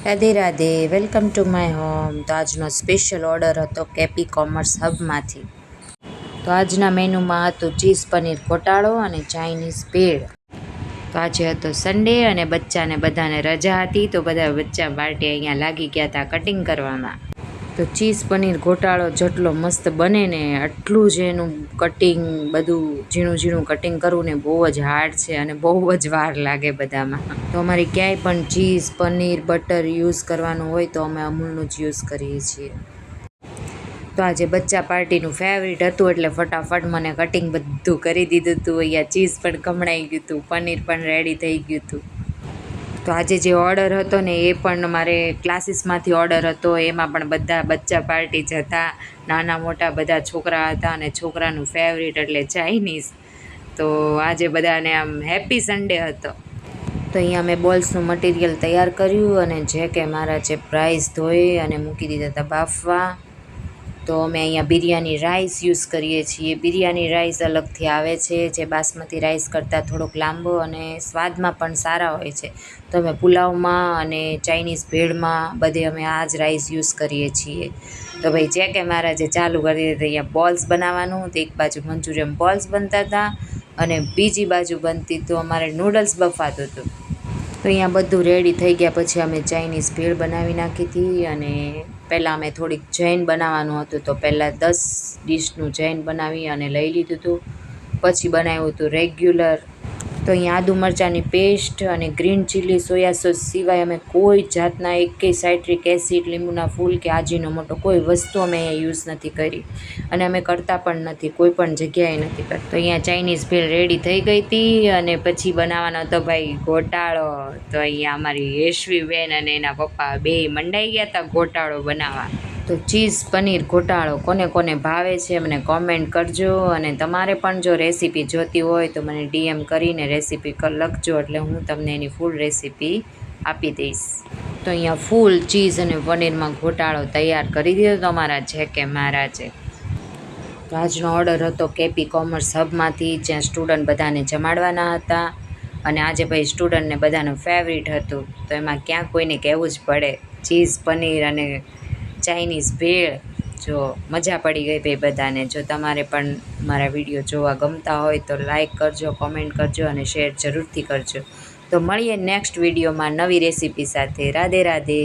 Radhe Radhe, welcome to my home. તો આજનો special order હતો કેપી કોમર્સ હબમાંથી. તો આજના મેનુમાં હતું ચીઝ પનીર ગોટાળો અને ચાઇનીઝ ભેળ. તો આજે હતો સન્ડે અને બચ્ચાને બધાને રજા હતી, તો બધા બચ્ચા પાર્ટી અહીંયા લાગી ગયા હતા કટિંગ કરવામાં. તો ચીઝ પનીર ગોટાળો જેટલો મસ્ત બને ને આટલું જ એનું કટિંગ બધું ઝીણું ઝીણું કટિંગ કરવું ને બહુ જ હાર્ડ છે અને બહુ જ વાર લાગે બધામાં. તો અમારે ક્યાંય પણ ચીઝ પનીર બટર યુઝ કરવાનું હોય તો અમે અમૂલનું જ યુઝ કરીએ છીએ. તો આજે બચ્ચા પાર્ટીનું ફેવરિટ હતું એટલે ફટાફટ મને કટિંગ બધું કરી દીધું હતું. અહીંયા ચીઝ પણ ખમણાઈ ગયું હતું, પનીર પણ રેડી થઈ ગયું હતું. તો આજે જે ઓર્ડર હતો ને એ પણ મારે ક્લાસીસમાંથી ઓર્ડર હતો, એમાં પણ બધા બચ્ચા પાર્ટી જ હતા, નાના મોટા બધા છોકરા હતા અને છોકરાનું ફેવરિટ એટલે ચાઇનીઝ. તો આજે બધાને આમ હેપી સન્ડે હતો. તો અહીંયા મેં બોલ્સનું મટીરિયલ તૈયાર કર્યું અને જે કે મારા જે રાઈસ ધોઈ અને મૂકી દીધા હતા બાફવા. તો અમે અહીંયા બિરયાની રાઈસ યુઝ કરીએ છીએ. બિરયાની રાઈસ અલગથી આવે છે, જે બાસમતી રાઈસ કરતાં થોડોક લાંબો અને સ્વાદમાં પણ સારા હોય છે. તો અમે પુલાવમાં અને ચાઇનીઝ ભેળમાં બધે અમે આ જ રાઈસ યુઝ કરીએ છીએ. તો ભાઈ જે કે મારા જે ચાલુ કરી દીધું અહીંયા બોલ્સ બનાવવાનું. તો એક બાજુ મંચુરિયન બોલ્સ બનતા હતા અને બીજી બાજુ બનતી તો અમારે નૂડલ્સ બફાતું હતું. તો અહીંયા બધું રેડી થઈ ગયા પછી અમે ચાઇનીઝ ભેળ બનાવી નાખી હતી. અને પહેલાં અમે થોડીક જૈન બનાવવાનું હતું, તો પહેલાં 10 ડીશનું જૈન બનાવી અને લઈ લીધું હતું. પછી બનાવ્યું હતું રેગ્યુલર. તો અહીંયા આદુ મરચાંની પેસ્ટ અને ગ્રીન ચીલી સોયા સોસ સિવાય અમે કોઈ જાતના એકેય સાઇટ્રિક એસિડ, લીંબુના ફૂલ કે આજીનોમોટો કોઈ વસ્તુ અમે યુઝ નથી કરી અને અમે કરતા પણ નથી, કોઈ પણ જગ્યાએ નથી કરતા. તો અહીંયા ચાઇનીઝ ભેળ રેડી થઈ ગઈ હતી અને પછી બનાવવાનો હતો ભાઈ ગોટાળો. તો અહીંયા અમારી યશવીબેન અને એના પપ્પા બેય મંડાઈ ગયા હતા ગોટાળો બનાવવા. તો ચીઝ પનીર ગોટાળો કોને કોને ભાવે છે મને કોમેન્ટ કરજો. અને તમારે પણ જો રેસીપી જોતી હોય તો મને DM કરીને રેસીપી લખજો, એટલે હું તમને એની ફૂલ રેસીપી આપી દઈશ. તો અહીંયા ફૂલ ચીઝ અને પનીરમાં ગોટાળો તૈયાર કરી દીધો તમારા જે કે મારા છે. તો આજનો ઓર્ડર હતો કેપી કોમર્સ હબમાંથી, જ્યાં સ્ટુડન્ટ બધાને જમાડવાના હતા. અને આજે ભાઈ સ્ટુડન્ટને બધાનું ફેવરિટ હતું, તો એમાં ક્યાં કોઈને કહેવું જ પડે. ચીઝ પનીર અને ચાઇનીઝ ભેળ, જો મજા પડી ગઈ ભાઈ બધાને. જો તમારે પણ મારા વિડીયો જોવા ગમતા હોય તો લાઈક કરજો, કોમેન્ટ કરજો અને શેર જરૂરથી કરજો. તો મળીએ નેક્સ્ટ વિડીયોમાં નવી રેસીપી સાથે. રાધે રાધે.